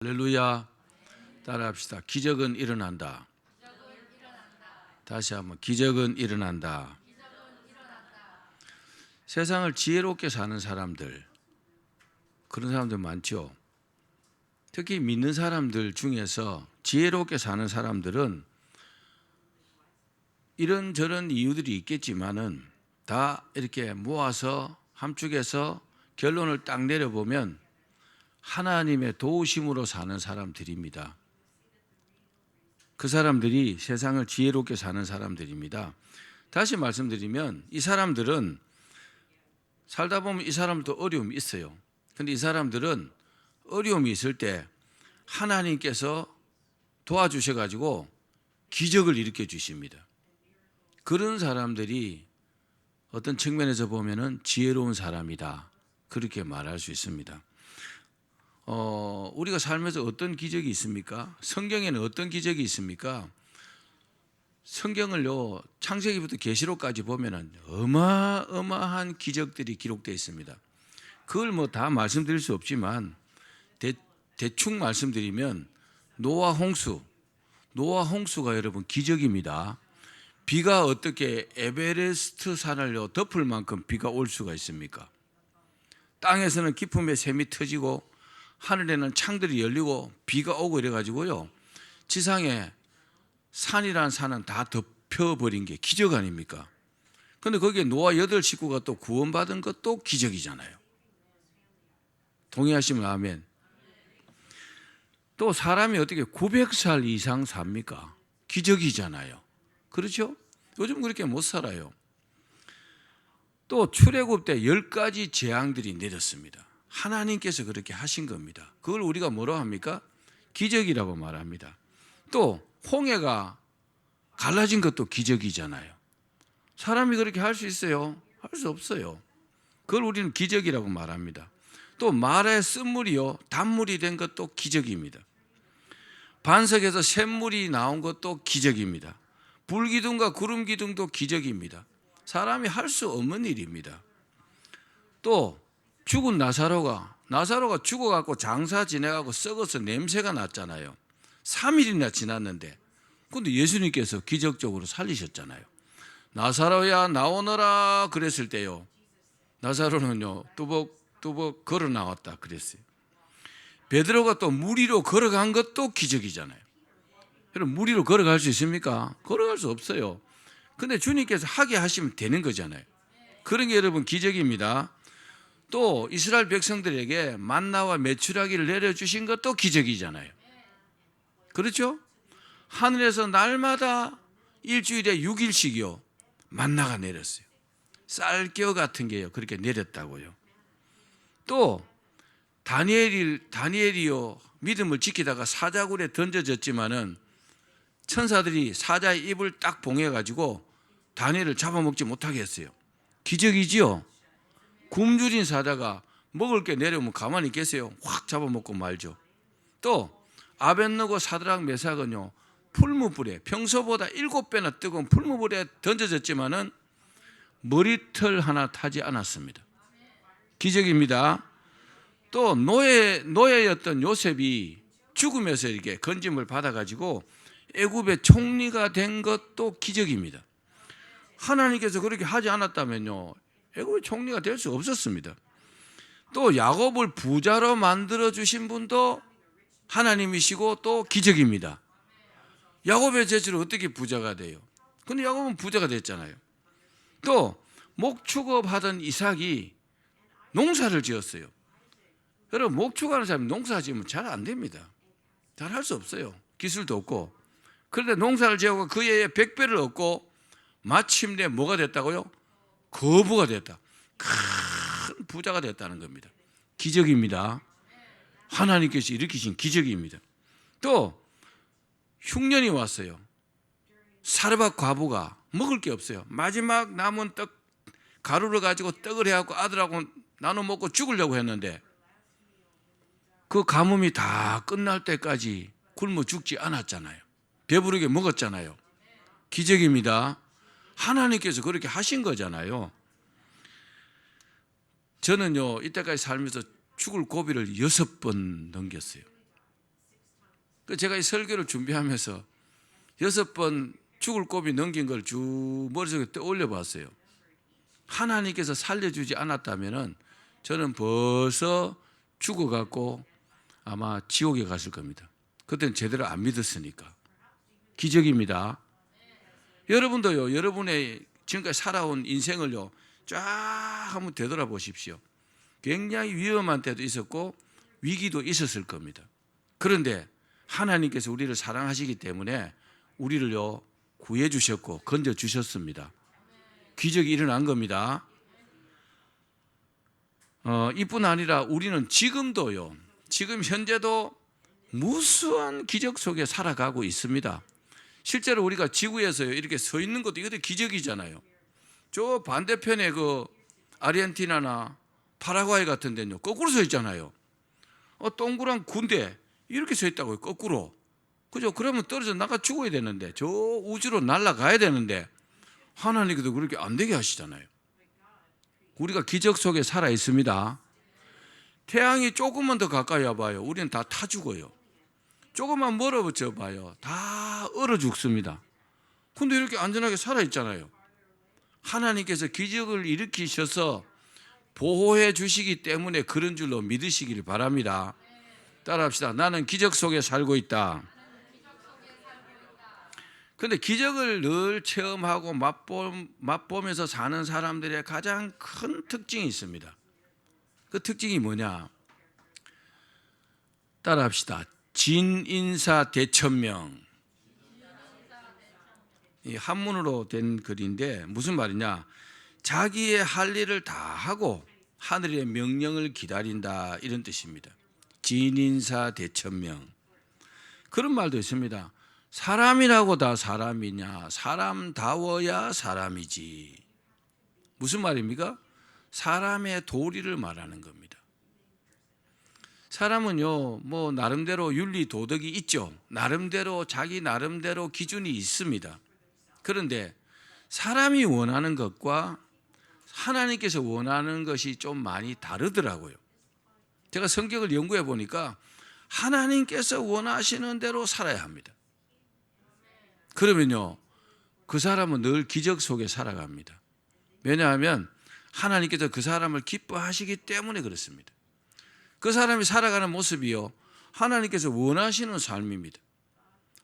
할렐루야. 따라합시다. 기적은 일어난다. 다시 한번, 기적은 일어난다. 세상을 지혜롭게 사는 사람들, 그런 사람들 많죠. 특히 믿는 사람들 중에서 지혜롭게 사는 사람들은 이런저런 이유들이 있겠지만은 다 이렇게 모아서 함축해서 결론을 딱 내려보면 하나님의 도우심으로 사는 사람들입니다. 그 사람들이 세상을 지혜롭게 사는 사람들입니다. 다시 말씀드리면 이 사람들은 살다 보면 이 사람들도 어려움이 있어요. 그런데 이 사람들은 어려움이 있을 때 하나님께서 도와주셔가지고 기적을 일으켜 주십니다. 그런 사람들이 어떤 측면에서 보면은 지혜로운 사람이다, 그렇게 말할 수 있습니다. 우리가 살면서 어떤 기적이 있습니까? 성경에는 어떤 기적이 있습니까? 성경을요, 창세기부터 계시록까지 보면은 어마어마한 기적들이 기록되어 있습니다. 그걸 뭐 다 말씀드릴 수 없지만 대충 말씀드리면 노아 홍수가 여러분 기적입니다. 비가 어떻게 에베레스트 산을요 덮을 만큼 비가 올 수가 있습니까? 땅에서는 기품의 샘이 터지고 하늘에는 창들이 열리고 비가 오고 이래가지고요, 지상에 산이란 산은 다 덮여버린 게 기적 아닙니까? 그런데 거기에 노아 8식구가 또 구원받은 것도 기적이잖아요. 동의하시면 아멘. 또 사람이 어떻게 900살 이상 삽니까? 기적이잖아요. 그렇죠? 요즘 그렇게 못 살아요. 또 출애굽 때 10가지 재앙들이 내렸습니다. 하나님께서 그렇게 하신 겁니다. 그걸 우리가 뭐라고 합니까? 기적이라고 말합니다. 또 홍해가 갈라진 것도 기적이잖아요. 사람이 그렇게 할 수 있어요? 할 수 없어요. 그걸 우리는 기적이라고 말합니다. 또 말의 쓴물이요 단물이 된 것도 기적입니다. 반석에서 샘물이 나온 것도 기적입니다. 불기둥과 구름기둥도 기적입니다. 사람이 할 수 없는 일입니다. 또 죽은 나사로가 죽어갖고 장사 지내가고 썩어서 냄새가 났잖아요. 3일이나 지났는데, 근데 예수님께서 기적적으로 살리셨잖아요. 나사로야 나오너라 그랬을 때요, 나사로는요 뚜벅뚜벅 걸어 나왔다 그랬어요. 베드로가 또 물 위로 걸어간 것도 기적이잖아요. 여러분, 물 위로 걸어갈 수 있습니까? 걸어갈 수 없어요. 근데 주님께서 하게 하시면 되는 거잖아요. 그런 게 여러분 기적입니다. 또 이스라엘 백성들에게 만나와 메추라기를 내려주신 것도 기적이잖아요. 그렇죠? 하늘에서 날마다 일주일에 6일씩이요 만나가 내렸어요. 쌀겨 같은 게요 그렇게 내렸다고요. 또 다니엘이요 믿음을 지키다가 사자굴에 던져졌지만은 천사들이 사자의 입을 딱 봉해가지고 다니엘을 잡아먹지 못하게 했어요. 기적이지요. 굶주린 사자가 먹을 게 내려오면 가만히 있겠어요? 확 잡아먹고 말죠. 또 아벳느고 사드락 메삭은요 풀무불에, 평소보다 7배나 뜨거운 풀무불에 던져졌지만은 머리털 하나 타지 않았습니다. 기적입니다. 또 노예였던 요셉이 죽으면서 이렇게 건짐을 받아가지고 애굽의 총리가 된 것도 기적입니다. 하나님께서 그렇게 하지 않았다면요 애굽의 총리가 될 수 없었습니다. 또 야곱을 부자로 만들어 주신 분도 하나님이시고 또 기적입니다. 야곱의 재주로 어떻게 부자가 돼요? 근데 야곱은 부자가 됐잖아요. 또 목축업 하던 이삭이 농사를 지었어요. 여러분, 목축하는 사람이 농사 지으면 잘 안 됩니다. 잘 할 수 없어요. 기술도 없고. 그런데 농사를 지어서 그 해에 100배를 얻고 마침내 뭐가 됐다고요? 거부가 됐다. 큰 부자가 됐다는 겁니다. 기적입니다. 하나님께서 일으키신 기적입니다. 또 흉년이 왔어요. 사르밧 과부가 먹을 게 없어요. 마지막 남은 떡 가루를 가지고 떡을 해갖고 아들하고 나눠 먹고 죽으려고 했는데 그 가뭄이 다 끝날 때까지 굶어 죽지 않았잖아요. 배부르게 먹었잖아요. 기적입니다. 하나님께서 그렇게 하신 거잖아요. 저는요 이때까지 살면서 죽을 고비를 6번 넘겼어요. 제가 이 설교를 준비하면서 6번 죽을 고비 넘긴 걸 쭉 머릿속에 떠올려 봤어요. 하나님께서 살려주지 않았다면 저는 벌써 죽어갖고 아마 지옥에 갔을 겁니다. 그때는 제대로 안 믿었으니까. 기적입니다. 여러분도요, 여러분의 지금까지 살아온 인생을요, 쫙 한번 되돌아보십시오. 굉장히 위험한 때도 있었고 위기도 있었을 겁니다. 그런데 하나님께서 우리를 사랑하시기 때문에 우리를요, 구해 주셨고 건져 주셨습니다. 기적이 일어난 겁니다. 이뿐 아니라 우리는 지금도요, 지금 현재도 무수한 기적 속에 살아가고 있습니다. 실제로 우리가 지구에서요, 이렇게 서 있는 것도 이것도 기적이잖아요. 저 반대편에 그 아르헨티나나 파라과이 같은 데는요, 거꾸로 서 있잖아요. 동그란 군대 이렇게 서 있다고요, 거꾸로. 그죠? 그러면 떨어져 나가 죽어야 되는데, 저 우주로 날아가야 되는데 하나님께도 그렇게 안 되게 하시잖아요. 우리가 기적 속에 살아 있습니다. 태양이 조금만 더 가까이 와봐요, 우리는 다 타 죽어요. 조금만 멀어져 봐요, 다 얼어 죽습니다. 근데 이렇게 안전하게 살아 있잖아요. 하나님께서 기적을 일으키셔서 보호해 주시기 때문에 그런 줄로 믿으시기를 바랍니다. 따라합시다. 나는 기적 속에 살고 있다. 그런데 기적을 늘 체험하고 맛보면서 사는 사람들의 가장 큰 특징이 있습니다. 그 특징이 뭐냐? 따라합시다. 진인사 대천명. 이 한문으로 된 글인데 무슨 말이냐? 자기의 할 일을 다 하고 하늘의 명령을 기다린다, 이런 뜻입니다. 진인사 대천명. 그런 말도 있습니다. 사람이라고 다 사람이냐? 사람다워야 사람이지. 무슨 말입니까? 사람의 도리를 말하는 겁니다. 사람은요, 뭐 나름대로 윤리 도덕이 있죠. 나름대로 자기 나름대로 기준이 있습니다. 그런데 사람이 원하는 것과 하나님께서 원하는 것이 좀 많이 다르더라고요. 제가 성경을 연구해 보니까 하나님께서 원하시는 대로 살아야 합니다. 그러면요, 그 사람은 늘 기적 속에 살아갑니다. 왜냐하면 하나님께서 그 사람을 기뻐하시기 때문에 그렇습니다. 그 사람이 살아가는 모습이요, 하나님께서 원하시는 삶입니다.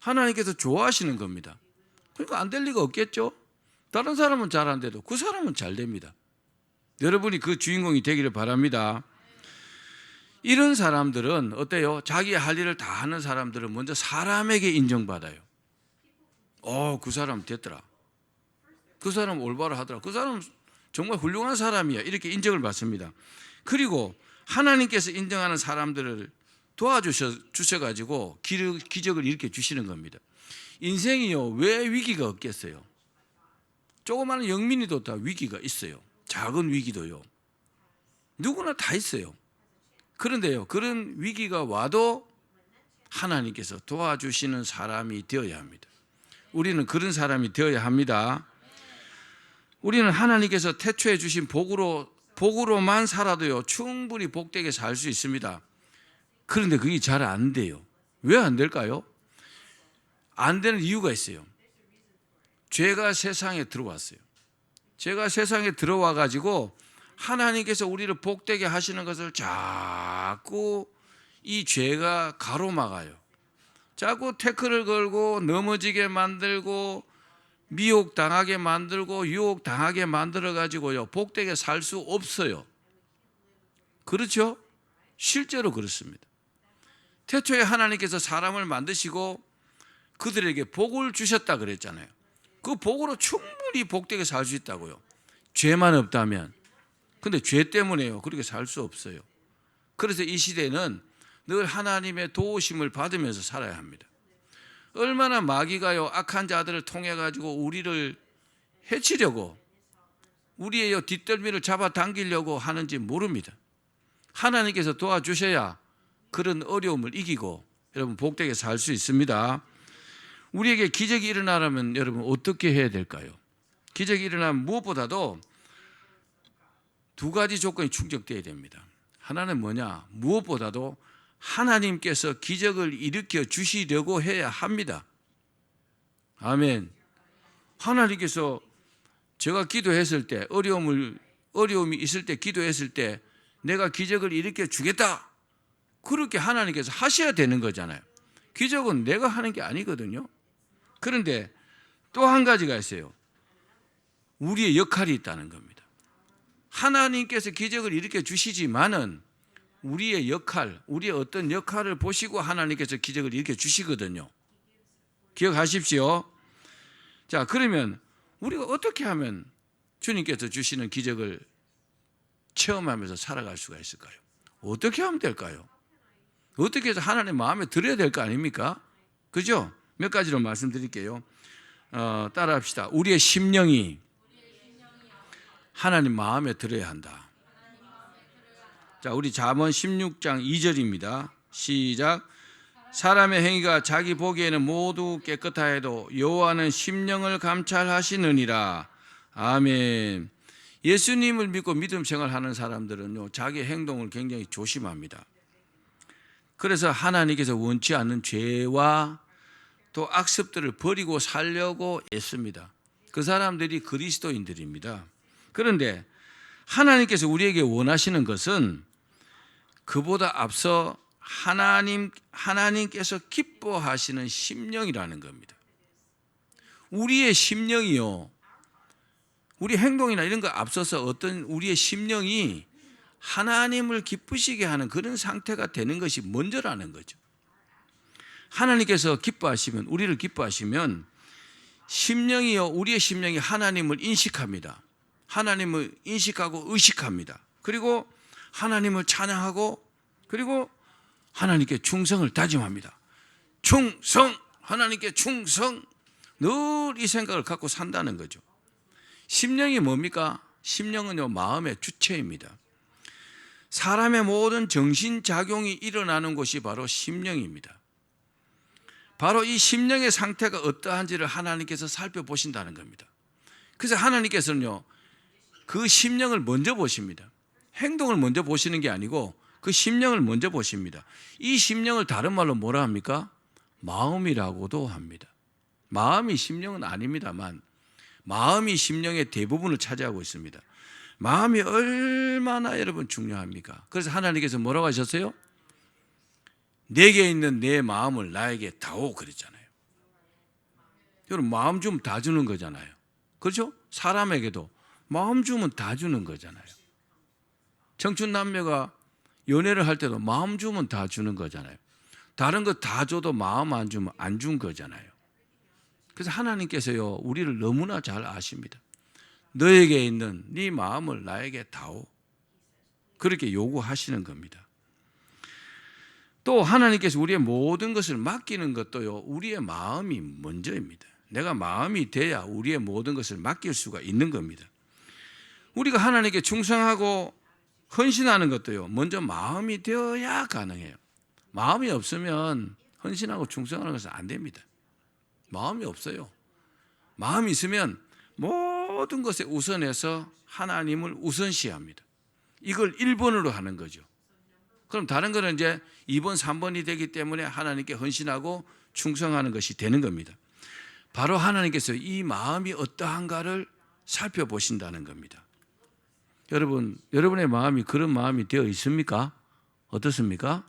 하나님께서 좋아하시는 겁니다. 그러니까 안 될 리가 없겠죠. 다른 사람은 잘 안 돼도 그 사람은 잘 됩니다. 여러분이 그 주인공이 되기를 바랍니다. 이런 사람들은 어때요? 자기 할 일을 다 하는 사람들은 먼저 사람에게 인정받아요. 그 사람 됐더라, 그 사람 올바로 하더라, 그 사람 정말 훌륭한 사람이야, 이렇게 인정을 받습니다. 그리고 하나님께서 인정하는 사람들을 도와주셔가지고 기적을 일으켜 주시는 겁니다. 인생이요, 왜 위기가 없겠어요? 조그마한 영민이도 다 위기가 있어요. 작은 위기도요, 누구나 다 있어요. 그런데요, 그런 위기가 와도 하나님께서 도와주시는 사람이 되어야 합니다. 우리는 그런 사람이 되어야 합니다. 우리는 하나님께서 태초해 주신 복으로만 살아도요, 충분히 복되게 살 수 있습니다. 그런데 그게 잘 안 돼요. 왜 안 될까요? 안 되는 이유가 있어요. 죄가 세상에 들어왔어요. 죄가 세상에 들어와 가지고 하나님께서 우리를 복되게 하시는 것을 자꾸 이 죄가 가로막아요. 자꾸 태클을 걸고 넘어지게 만들고 미혹당하게 만들고 유혹당하게 만들어 가지고요, 복되게 살 수 없어요. 그렇죠? 실제로 그렇습니다. 태초에 하나님께서 사람을 만드시고 그들에게 복을 주셨다 그랬잖아요. 그 복으로 충분히 복되게 살 수 있다고요, 죄만 없다면. 근데 죄 때문에요, 그렇게 살 수 없어요. 그래서 이 시대는 늘 하나님의 도우심을 받으면서 살아야 합니다. 얼마나 마귀가요, 악한 자들을 통해 가지고 우리를 해치려고, 우리의 뒷덜미를 잡아당기려고 하는지 모릅니다. 하나님께서 도와주셔야 그런 어려움을 이기고 여러분 복되게 살 수 있습니다. 우리에게 기적이 일어나려면 여러분 어떻게 해야 될까요? 기적이 일어나면 무엇보다도 두 가지 조건이 충족되어야 됩니다. 하나는 뭐냐? 무엇보다도 하나님께서 기적을 일으켜 주시려고 해야 합니다. 아멘. 하나님께서 제가 기도했을 때, 어려움이 있을 때 기도했을 때 내가 기적을 일으켜 주겠다, 그렇게 하나님께서 하셔야 되는 거잖아요. 기적은 내가 하는 게 아니거든요. 그런데 또 한 가지가 있어요. 우리의 역할이 있다는 겁니다. 하나님께서 기적을 일으켜 주시지만은 우리의 역할, 우리의 어떤 역할을 보시고 하나님께서 기적을 일으켜 주시거든요. 기억하십시오. 자, 그러면 우리가 어떻게 하면 주님께서 주시는 기적을 체험하면서 살아갈 수가 있을까요? 어떻게 하면 될까요? 어떻게 해서 하나님 마음에 들어야 될 거 아닙니까? 그죠? 몇 가지로 말씀드릴게요. 따라합시다. 우리의 심령이 하나님 마음에 들어야 한다. 자, 우리 잠언 16장 2절입니다. 시작. 사람의 행위가 자기 보기에는 모두 깨끗하여도 여호와는 심령을 감찰하시느니라. 아멘. 예수님을 믿고 믿음 생활하는 사람들은요, 자기 행동을 굉장히 조심합니다. 그래서 하나님께서 원치 않는 죄와 또 악습들을 버리고 살려고 애씁니다. 그 사람들이 그리스도인들입니다. 그런데 하나님께서 우리에게 원하시는 것은 그보다 앞서 하나님께서 기뻐하시는 심령이라는 겁니다. 우리의 심령이요, 우리 행동이나 이런 거 앞서서 어떤 우리의 심령이 하나님을 기쁘시게 하는 그런 상태가 되는 것이 먼저라는 거죠. 하나님께서 기뻐하시면, 우리를 기뻐하시면 심령이요, 우리의 심령이 하나님을 인식합니다. 하나님을 인식하고 의식합니다. 그리고 하나님을 찬양하고, 그리고 하나님께 충성을 다짐합니다. 충성! 하나님께 충성! 늘 이 생각을 갖고 산다는 거죠. 심령이 뭡니까? 심령은요, 마음의 주체입니다. 사람의 모든 정신작용이 일어나는 곳이 바로 심령입니다. 바로 이 심령의 상태가 어떠한지를 하나님께서 살펴보신다는 겁니다. 그래서 하나님께서는요, 그 심령을 먼저 보십니다. 행동을 먼저 보시는 게 아니고 그 심령을 먼저 보십니다. 이 심령을 다른 말로 뭐라 합니까? 마음이라고도 합니다. 마음이 심령은 아닙니다만 마음이 심령의 대부분을 차지하고 있습니다. 마음이 얼마나 여러분 중요합니까? 그래서 하나님께서 뭐라고 하셨어요? 내게 있는 내 마음을 나에게 다오 그랬잖아요. 여러분, 마음 주면 다 주는 거잖아요. 그렇죠? 사람에게도 마음 주면 다 주는 거잖아요. 청춘 남녀가 연애를 할 때도 마음 주면 다 주는 거잖아요. 다른 거 다 줘도 마음 안 주면 안 준 거잖아요. 그래서 하나님께서요, 우리를 너무나 잘 아십니다. 너에게 있는 네 마음을 나에게 다오, 그렇게 요구하시는 겁니다. 또 하나님께서 우리의 모든 것을 맡기는 것도요, 우리의 마음이 먼저입니다. 내가 마음이 돼야 우리의 모든 것을 맡길 수가 있는 겁니다. 우리가 하나님께 충성하고 헌신하는 것도요, 먼저 마음이 되어야 가능해요. 마음이 없으면 헌신하고 충성하는 것은 안 됩니다. 마음이 없어요. 마음이 있으면 모든 것에 우선해서 하나님을 우선시합니다. 이걸 1번으로 하는 거죠. 그럼 다른 거는 이제 2번, 3번이 되기 때문에 하나님께 헌신하고 충성하는 것이 되는 겁니다. 바로 하나님께서 이 마음이 어떠한가를 살펴보신다는 겁니다. 여러분, 여러분의 마음이 그런 마음이 되어 있습니까? 어떻습니까?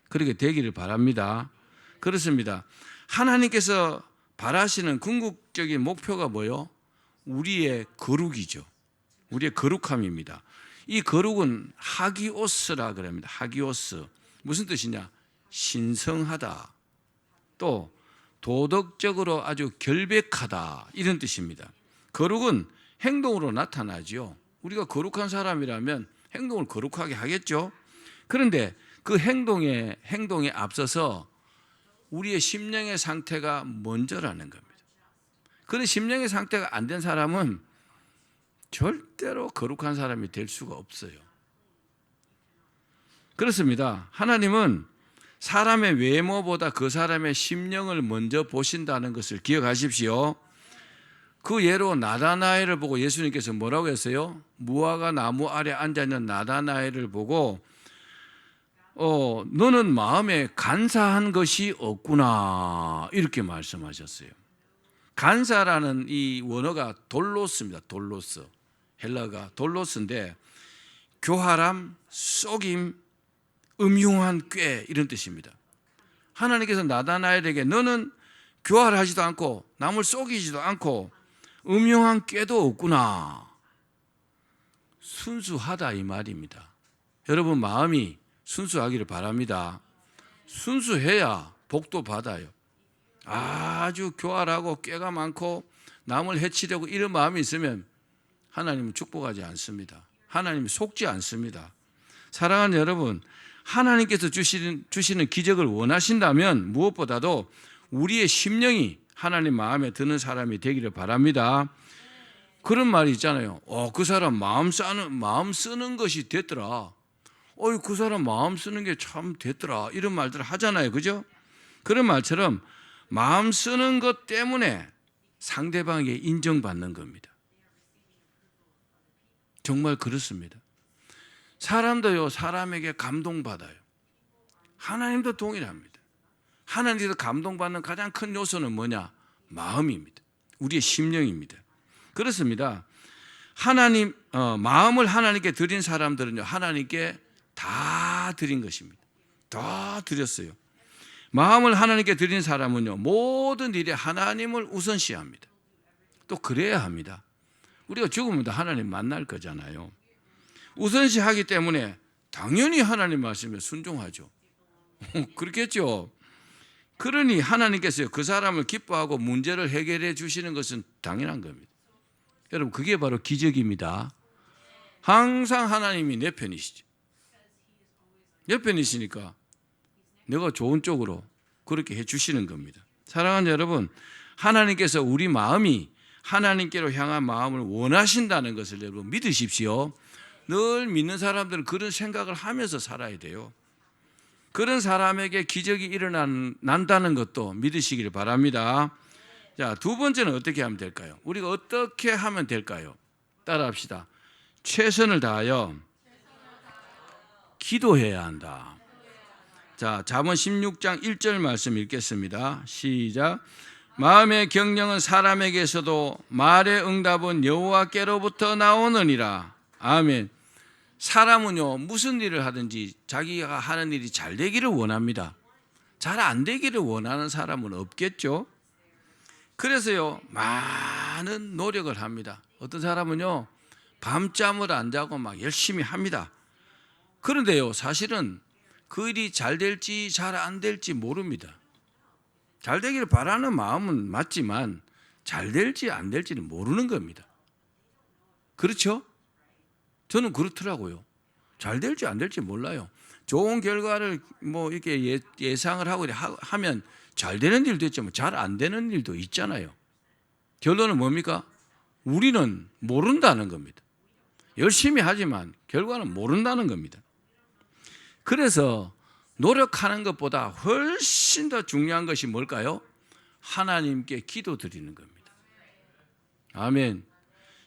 그렇게 되기를 바랍니다. 그렇습니다. 하나님께서 바라시는 궁극적인 목표가 뭐요? 우리의 거룩이죠. 우리의 거룩함입니다. 이 거룩은 하기오스라 그럽니다. 하기오스. 무슨 뜻이냐? 신성하다. 또 도덕적으로 아주 결백하다. 이런 뜻입니다. 거룩은 행동으로 나타나죠. 우리가 거룩한 사람이라면 행동을 거룩하게 하겠죠. 그런데 그 행동에 앞서서 우리의 심령의 상태가 먼저라는 겁니다. 그런 심령의 상태가 안 된 사람은 절대로 거룩한 사람이 될 수가 없어요. 그렇습니다. 하나님은 사람의 외모보다 그 사람의 심령을 먼저 보신다는 것을 기억하십시오. 그 예로 나다나엘을 보고 예수님께서 뭐라고 했어요? 무화과 나무 아래 앉아있는 나다나엘을 보고 너는 마음에 간사한 것이 없구나 이렇게 말씀하셨어요. 간사라는 이 원어가 돌로스입니다. 돌로스. 헬라가 돌로스인데 교활함, 속임, 음흉한 꾀 이런 뜻입니다. 하나님께서 나다나엘에게 너는 교활하지도 않고 남을 속이지도 않고 음흉한 꾀도 없구나. 순수하다 이 말입니다. 여러분 마음이 순수하기를 바랍니다. 순수해야 복도 받아요. 아주 교활하고 꾀가 많고 남을 해치려고 이런 마음이 있으면 하나님은 축복하지 않습니다. 하나님이 속지 않습니다. 사랑하는 여러분, 하나님께서 주시는 기적을 원하신다면 무엇보다도 우리의 심령이 하나님 마음에 드는 사람이 되기를 바랍니다. 그런 말이 있잖아요. 그 사람 마음 쓰는 것이 됐더라. 그 사람 마음 쓰는 게 참 됐더라. 이런 말들 하잖아요. 그죠? 그런 말처럼 마음 쓰는 것 때문에 상대방에게 인정받는 겁니다. 정말 그렇습니다. 사람도요, 사람에게 감동받아요. 하나님도 동일합니다. 하나님께서 감동받는 가장 큰 요소는 뭐냐? 마음입니다. 우리의 심령입니다. 그렇습니다. 마음을 하나님께 드린 사람들은요, 하나님께 다 드린 것입니다. 다 드렸어요. 마음을 하나님께 드린 사람은요, 모든 일에 하나님을 우선시합니다. 또 그래야 합니다. 우리가 죽으면 하나님 만날 거잖아요. 우선시하기 때문에 당연히 하나님 말씀에 순종하죠. 그렇겠죠. 그러니 하나님께서 그 사람을 기뻐하고 문제를 해결해 주시는 것은 당연한 겁니다. 여러분 그게 바로 기적입니다. 항상 하나님이 내 편이시죠. 내 편이시니까 내가 좋은 쪽으로 그렇게 해 주시는 겁니다. 사랑하는 여러분, 하나님께서 우리 마음이 하나님께로 향한 마음을 원하신다는 것을 여러분 믿으십시오. 늘 믿는 사람들은 그런 생각을 하면서 살아야 돼요. 그런 사람에게 기적이 일어난다는 것도 믿으시길 바랍니다. 자, 두 번째는 어떻게 하면 될까요? 우리가 어떻게 하면 될까요? 따라합시다. 최선을 다하여 기도해야 한다. 자, 잠언 16장 1절 말씀 읽겠습니다. 시작. 마음의 경영은 사람에게서도 말의 응답은 여호와께로부터 나오느니라. 아멘. 사람은요, 무슨 일을 하든지 자기가 하는 일이 잘 되기를 원합니다. 잘 안 되기를 원하는 사람은 없겠죠. 그래서요, 많은 노력을 합니다. 어떤 사람은요, 밤잠을 안 자고 막 열심히 합니다. 그런데요, 사실은 그 일이 잘 될지 잘 안 될지 모릅니다. 잘 되기를 바라는 마음은 맞지만 잘 될지 안 될지는 모르는 겁니다. 그렇죠? 저는 그렇더라고요. 잘 될지 안 될지 몰라요. 좋은 결과를 뭐 이렇게 예상을 하고 하면 잘 되는 일도 있지만 잘 안 되는 일도 있잖아요. 결론은 뭡니까? 우리는 모른다는 겁니다. 열심히 하지만 결과는 모른다는 겁니다. 그래서 노력하는 것보다 훨씬 더 중요한 것이 뭘까요? 하나님께 기도드리는 겁니다. 아멘.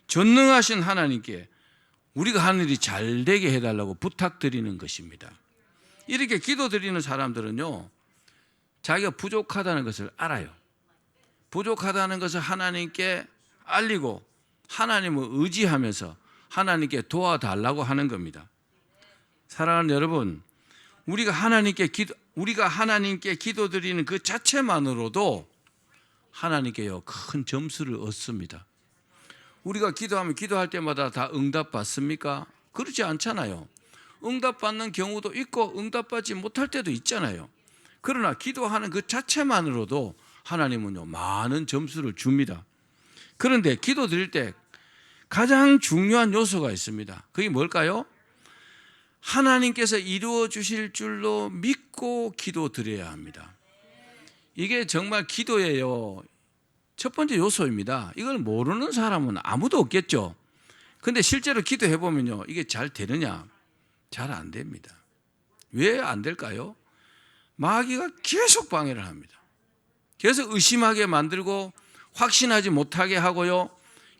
전능하신 하나님께 우리가 하는 일이 잘 되게 해달라고 부탁드리는 것입니다. 이렇게 기도드리는 사람들은요, 자기가 부족하다는 것을 알아요. 부족하다는 것을 하나님께 알리고 하나님을 의지하면서 하나님께 도와달라고 하는 겁니다. 사랑하는 여러분, 우리가 하나님께 기도드리는 그 자체만으로도 하나님께요, 큰 점수를 얻습니다. 우리가 기도할 때마다 다 응답받습니까? 그렇지 않잖아요. 응답받는 경우도 있고 응답받지 못할 때도 있잖아요. 그러나 기도하는 그 자체만으로도 하나님은요, 많은 점수를 줍니다. 그런데 기도 드릴 때 가장 중요한 요소가 있습니다. 그게 뭘까요? 하나님께서 이루어 주실 줄로 믿고 기도 드려야 합니다. 이게 정말 기도예요. 첫 번째 요소입니다. 이걸 모르는 사람은 아무도 없겠죠. 근데 실제로 기도해 보면요, 이게 잘 되느냐? 잘 안 됩니다. 왜 안 될까요? 마귀가 계속 방해를 합니다. 계속 의심하게 만들고 확신하지 못하게 하고요,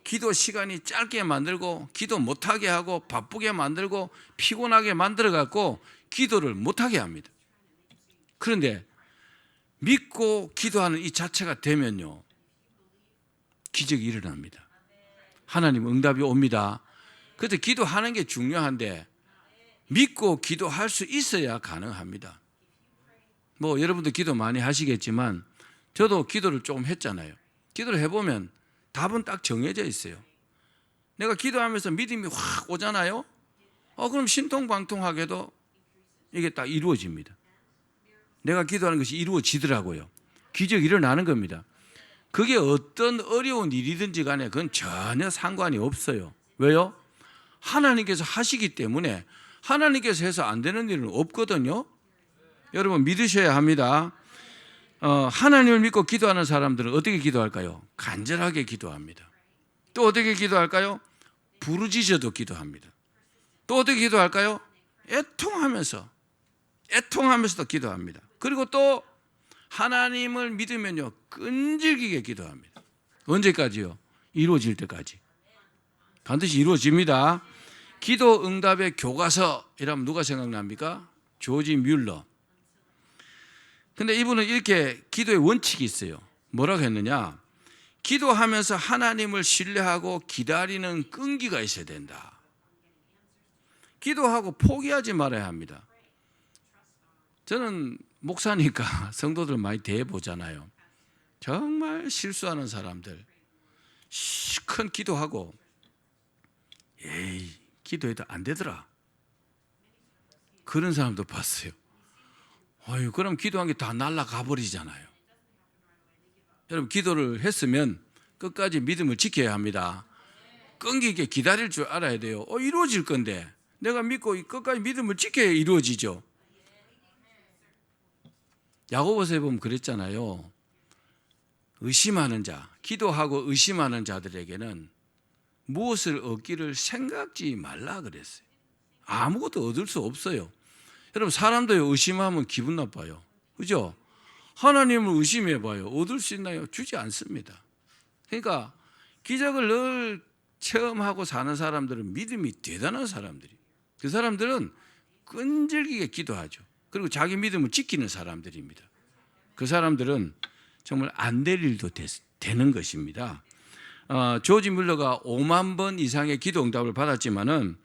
기도 시간이 짧게 만들고 기도 못하게 하고 바쁘게 만들고 피곤하게 만들어 갖고 기도를 못하게 합니다. 그런데 믿고 기도하는 이 자체가 되면요, 기적이 일어납니다. 하나님 응답이 옵니다. 그래서 기도하는 게 중요한데 믿고 기도할 수 있어야 가능합니다. 뭐 여러분도 기도 많이 하시겠지만 저도 기도를 조금 했잖아요. 기도를 해보면 답은 딱 정해져 있어요. 내가 기도하면서 믿음이 확 오잖아요. 그럼 신통방통하게도 이게 딱 이루어집니다. 내가 기도하는 것이 이루어지더라고요. 기적이 일어나는 겁니다. 그게 어떤 어려운 일이든지 간에 그건 전혀 상관이 없어요. 왜요? 하나님께서 하시기 때문에 하나님께서 해서 안 되는 일은 없거든요. 여러분 믿으셔야 합니다. 하나님을 믿고 기도하는 사람들은 어떻게 기도할까요? 간절하게 기도합니다. 또 어떻게 기도할까요? 부르짖어도 기도합니다. 또 어떻게 기도할까요? 애통하면서도 기도합니다. 그리고 또 하나님을 믿으면요, 끈질기게 기도합니다. 언제까지요? 이루어질 때까지. 반드시 이루어집니다. 기도 응답의 교과서이라면 누가 생각납니까? 조지 뮬러. 근데 이분은 이렇게 기도의 원칙이 있어요. 뭐라고 했느냐? 기도하면서 하나님을 신뢰하고 기다리는 끈기가 있어야 된다. 기도하고 포기하지 말아야 합니다. 저는 목사니까 성도들 많이 대해보잖아요. 정말 실수하는 사람들, 큰 기도하고 기도해도 안 되더라, 그런 사람도 봤어요. 그럼 기도한 게 다 날아가 버리잖아요. 여러분 기도를 했으면 끝까지 믿음을 지켜야 합니다. 끈기 있게 기다릴 줄 알아야 돼요. 이루어질 건데 내가 믿고 끝까지 믿음을 지켜야 이루어지죠. 야고보서에 보면 그랬잖아요. 의심하는 자, 기도하고 의심하는 자들에게는 무엇을 얻기를 생각지 말라 그랬어요. 아무것도 얻을 수 없어요. 여러분 사람도 의심하면 기분 나빠요. 그죠? 하나님을 의심해봐요. 얻을 수 있나요? 주지 않습니다. 그러니까 기적을 늘 체험하고 사는 사람들은 믿음이 대단한 사람들이, 그 사람들은 끈질기게 기도하죠. 그리고 자기 믿음을 지키는 사람들입니다. 그 사람들은 정말 안 될 일도 되는 것입니다. 조지 뮬러가 5만 번 이상의 기도 응답을 받았지만은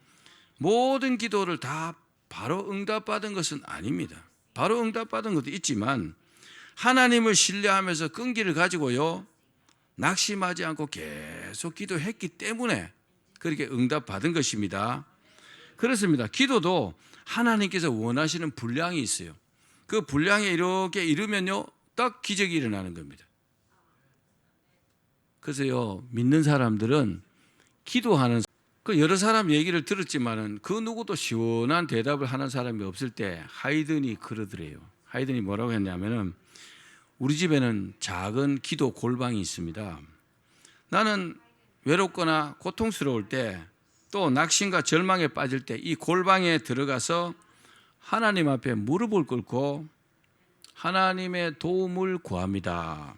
모든 기도를 다 바로 응답받은 것은 아닙니다. 바로 응답받은 것도 있지만 하나님을 신뢰하면서 끈기를 가지고요, 낙심하지 않고 계속 기도했기 때문에 그렇게 응답받은 것입니다. 그렇습니다. 기도도 하나님께서 원하시는 분량이 있어요. 그 분량에 이렇게 이르면요, 딱 기적이 일어나는 겁니다. 그래서요, 믿는 사람들은 기도하는, 그 여러 사람 얘기를 들었지만은 그 누구도 시원한 대답을 하는 사람이 없을 때 하이든이 그러더래요. 하이든이 뭐라고 했냐면은, 우리 집에는 작은 기도 골방이 있습니다. 나는 외롭거나 고통스러울 때, 또 낙심과 절망에 빠질 때 이 골방에 들어가서 하나님 앞에 무릎을 꿇고 하나님의 도움을 구합니다.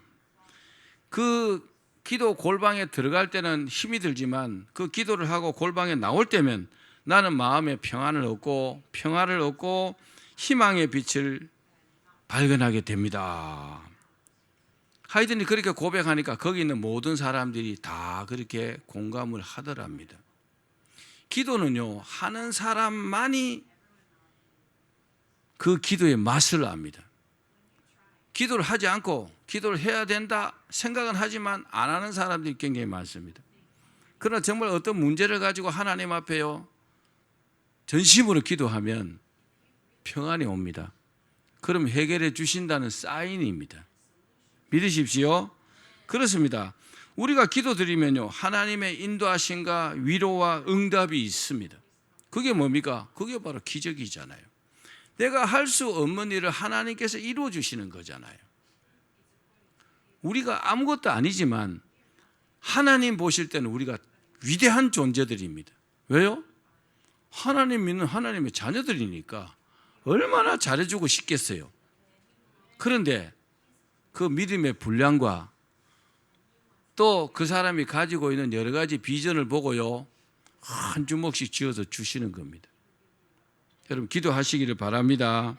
그 기도 골방에 들어갈 때는 힘이 들지만 그 기도를 하고 골방에 나올 때면 나는 마음에 평안을 얻고 희망의 빛을 발견하게 됩니다. 하이든이 그렇게 고백하니까 거기 있는 모든 사람들이 다 그렇게 공감을 하더랍니다. 기도는요, 하는 사람만이 그 기도의 맛을 압니다. 기도를 하지 않고 기도를 해야 된다 생각은 하지만 안 하는 사람들이 굉장히 많습니다. 그러나 정말 어떤 문제를 가지고 하나님 앞에요, 전심으로 기도하면 평안이 옵니다. 그럼 해결해 주신다는 사인입니다. 믿으십시오. 그렇습니다. 우리가 기도드리면요, 하나님의 인도하심과 위로와 응답이 있습니다. 그게 뭡니까? 그게 바로 기적이잖아요. 내가 할 수 없는 일을 하나님께서 이루어 주시는 거잖아요. 우리가 아무것도 아니지만 하나님 보실 때는 우리가 위대한 존재들입니다. 왜요? 하나님 믿는 하나님의 자녀들이니까 얼마나 잘해주고 싶겠어요. 그런데 그 믿음의 분량과 또 그 사람이 가지고 있는 여러 가지 비전을 보고요, 한 주먹씩 쥐어서 주시는 겁니다. 여러분 기도하시기를 바랍니다.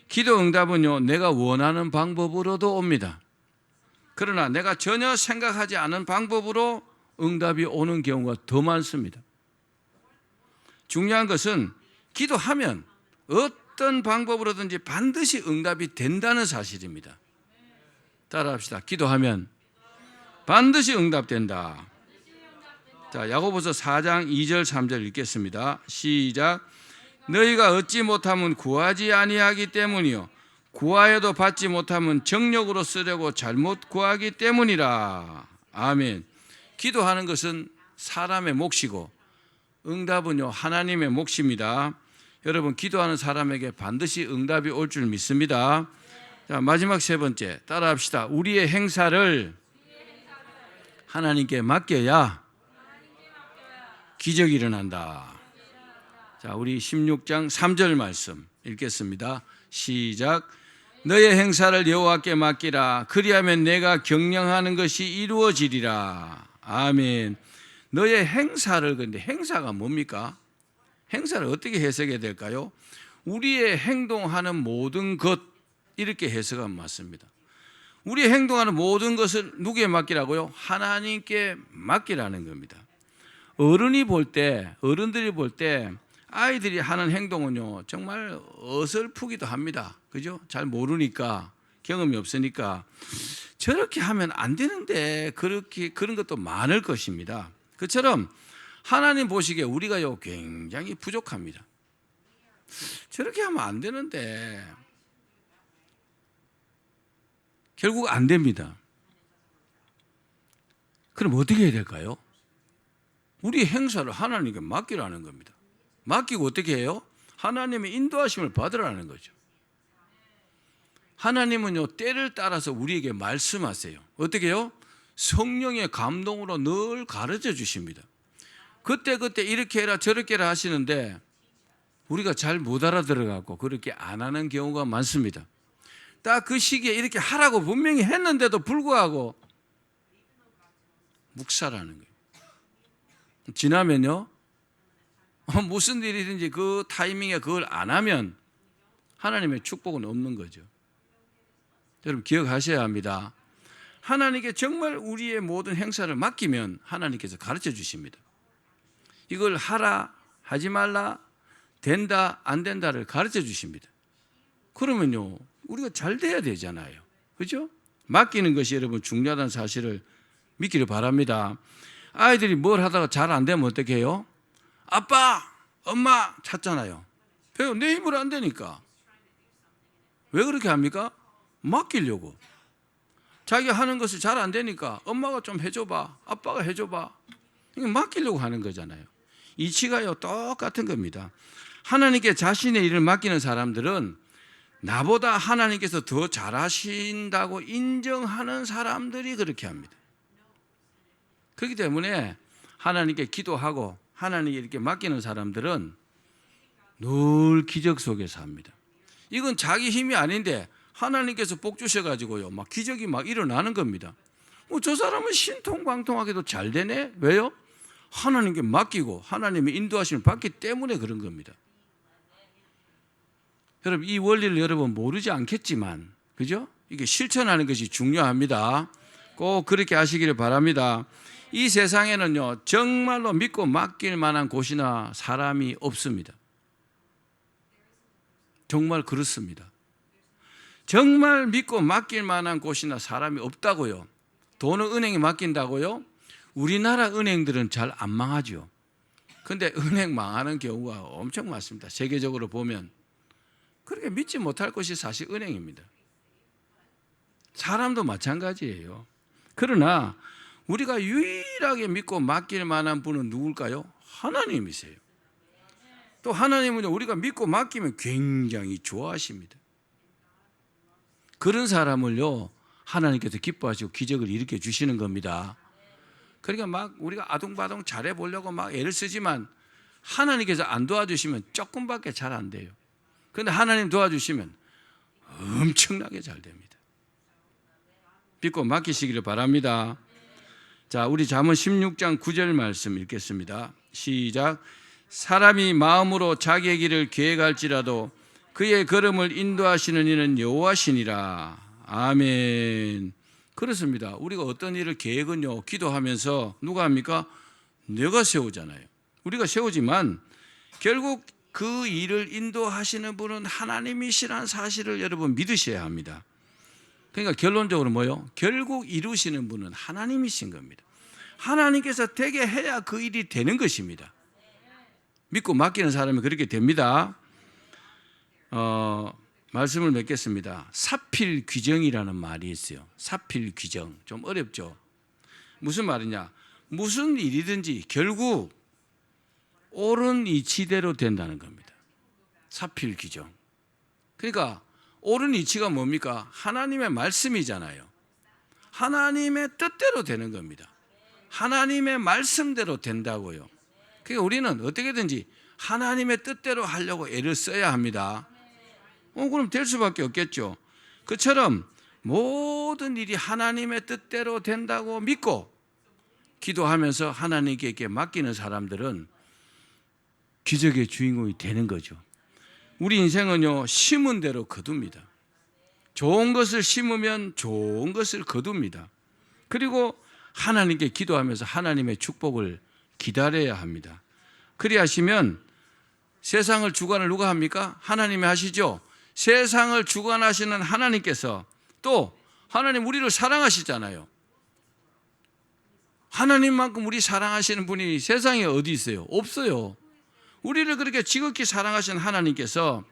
기도 응답은요, 내가 원하는 방법으로도 옵니다. 그러나 내가 전혀 생각하지 않은 방법으로 응답이 오는 경우가 더 많습니다. 중요한 것은 기도하면 어떤 방법으로든지 반드시 응답이 된다는 사실입니다. 따라합시다. 기도하면 반드시 응답된다. 자, 야고보서 4장 2절 3절 읽겠습니다. 시작. 너희가 얻지 못하면 구하지 아니하기 때문이요 구하여도 받지 못하면 정력으로 쓰려고 잘못 구하기 때문이라. 아멘. 기도하는 것은 사람의 몫이고 응답은요 하나님의 몫입니다. 여러분 기도하는 사람에게 반드시 응답이 올 줄 믿습니다. 자, 마지막 세 번째 따라합시다. 우리의 행사를 하나님께 맡겨야 기적이 일어난다. 자, 우리 16장 3절 말씀 읽겠습니다. 시작. 너의 행사를 여호와께 맡기라. 그리하면 내가 경영하는 것이 이루어지리라. 아멘. 너의 행사를, 근데 행사가 뭡니까? 행사를 어떻게 해석해야 될까요? 우리의 행동하는 모든 것, 이렇게 해석하면 맞습니다. 우리의 행동하는 모든 것을 누구에 맡기라고요? 하나님께 맡기라는 겁니다. 어른들이 볼 때 아이들이 하는 행동은요 정말 어설프기도 합니다. 그죠? 잘 모르니까, 경험이 없으니까 저렇게 하면 안 되는데 그런 것도 많을 것입니다. 그처럼 하나님 보시기에 우리가요 굉장히 부족합니다. 저렇게 하면 안 되는데 결국 안 됩니다. 그럼 어떻게 해야 될까요? 우리 행사를 하나님께 맡기라는 겁니다. 맡기고 어떻게 해요? 하나님의 인도하심을 받으라는 거죠. 하나님은요 때를 따라서 우리에게 말씀하세요. 어떻게 해요? 성령의 감동으로 늘 가르쳐 주십니다. 그때 이렇게 해라 저렇게 해라 하시는데 우리가 잘 못 알아들어갖고 그렇게 안 하는 경우가 많습니다. 딱 그 시기에 이렇게 하라고 분명히 했는데도 불구하고 묵살하는 거예요. 지나면요 무슨 일이든지 그 타이밍에 그걸 안 하면 하나님의 축복은 없는 거죠. 여러분 기억하셔야 합니다. 하나님께 정말 우리의 모든 행사를 맡기면 하나님께서 가르쳐 주십니다. 이걸 하라, 하지 말라, 된다, 안 된다를 가르쳐 주십니다. 그러면요 우리가 잘 돼야 되잖아요. 그죠? 맡기는 것이 여러분 중요하다는 사실을 믿기를 바랍니다. 아이들이 뭘 하다가 잘 안 되면 어떻게 해요? 아빠, 엄마 찾잖아요. 왜요? 내 힘으로 안 되니까. 왜 그렇게 합니까? 맡기려고. 자기가 하는 것이 잘 안 되니까 엄마가 좀 해줘봐, 아빠가 해줘봐. 이게 맡기려고 하는 거잖아요. 이치가요 똑같은 겁니다. 하나님께 자신의 일을 맡기는 사람들은 나보다 하나님께서 더 잘하신다고 인정하는 사람들이 그렇게 합니다. 그렇기 때문에 하나님께 기도하고 하나님께 이렇게 맡기는 사람들은 늘 기적 속에서 합니다. 이건 자기 힘이 아닌데 하나님께서 복 주셔가지고요 막 기적이 막 일어나는 겁니다. 저 사람은 신통방통하게도 잘 되네. 왜요? 하나님께 맡기고 하나님의 인도하심을 받기 때문에 그런 겁니다. 여러분 이 원리를 여러분 모르지 않겠지만 그죠? 이게 실천하는 것이 중요합니다. 꼭 그렇게 하시기를 바랍니다. 이 세상에는요 정말로 믿고 맡길 만한 곳이나 사람이 없습니다. 정말 그렇습니다. 정말 믿고 맡길 만한 곳이나 사람이 없다고요. 돈을 은행에 맡긴다고요? 우리나라 은행들은 잘 안 망하죠. 그런데 은행 망하는 경우가 엄청 많습니다. 세계적으로 보면 그렇게 믿지 못할 것이 사실 은행입니다. 사람도 마찬가지예요. 그러나 우리가 유일하게 믿고 맡길 만한 분은 누굴까요? 하나님이세요. 또 하나님은 우리가 믿고 맡기면 굉장히 좋아하십니다. 그런 사람을요 하나님께서 기뻐하시고 기적을 일으켜 주시는 겁니다. 그러니까 막 우리가 아둥바둥 잘해 보려고 막 애를 쓰지만 하나님께서 안 도와주시면 조금밖에 잘 안 돼요. 그런데 하나님 도와주시면 엄청나게 잘 됩니다. 믿고 맡기시기를 바랍니다. 자, 우리 잠언 16장 9절 말씀 읽겠습니다. 시작. 사람이 마음으로 자기의 길을 계획할지라도 그의 걸음을 인도하시는 이는 여호와시니라. 아멘. 그렇습니다. 우리가 어떤 일을 계획은요, 기도하면서 누가 합니까? 내가 세우잖아요. 우리가 세우지만 결국 그 일을 인도하시는 분은 하나님이시라는 사실을 여러분 믿으셔야 합니다. 그러니까 결론적으로 뭐요? 결국 이루시는 분은 하나님이신 겁니다. 하나님께서 되게 해야 그 일이 되는 것입니다. 믿고 맡기는 사람이 그렇게 됩니다. 말씀을 맺겠습니다. 사필귀정이라는 말이 있어요. 사필귀정. 좀 어렵죠? 무슨 말이냐? 무슨 일이든지 결국 옳은 이치대로 된다는 겁니다. 사필귀정. 그러니까 옳은 이치가 뭡니까? 하나님의 말씀이잖아요. 하나님의 뜻대로 되는 겁니다. 하나님의 말씀대로 된다고요. 그러니까 우리는 어떻게든지 하나님의 뜻대로 하려고 애를 써야 합니다. 그럼 될 수밖에 없겠죠. 그처럼 모든 일이 하나님의 뜻대로 된다고 믿고 기도하면서 하나님께 맡기는 사람들은 기적의 주인공이 되는 거죠. 우리 인생은요, 심은 대로 거둡니다. 좋은 것을 심으면 좋은 것을 거둡니다. 그리고 하나님께 기도하면서 하나님의 축복을 기다려야 합니다. 그리하시면 세상을 주관을 누가 합니까? 하나님이 하시죠. 세상을 주관하시는 하나님께서 또 하나님 우리를 사랑하시잖아요. 하나님만큼 우리 사랑하시는 분이 세상에 어디 있어요? 없어요. 우리를 그렇게 지극히 사랑하시는 하나님께서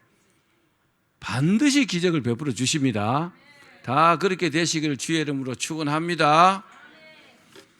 반드시 기적을 베풀어 주십니다. 다 그렇게 되시기를 주의 이름으로 축원합니다.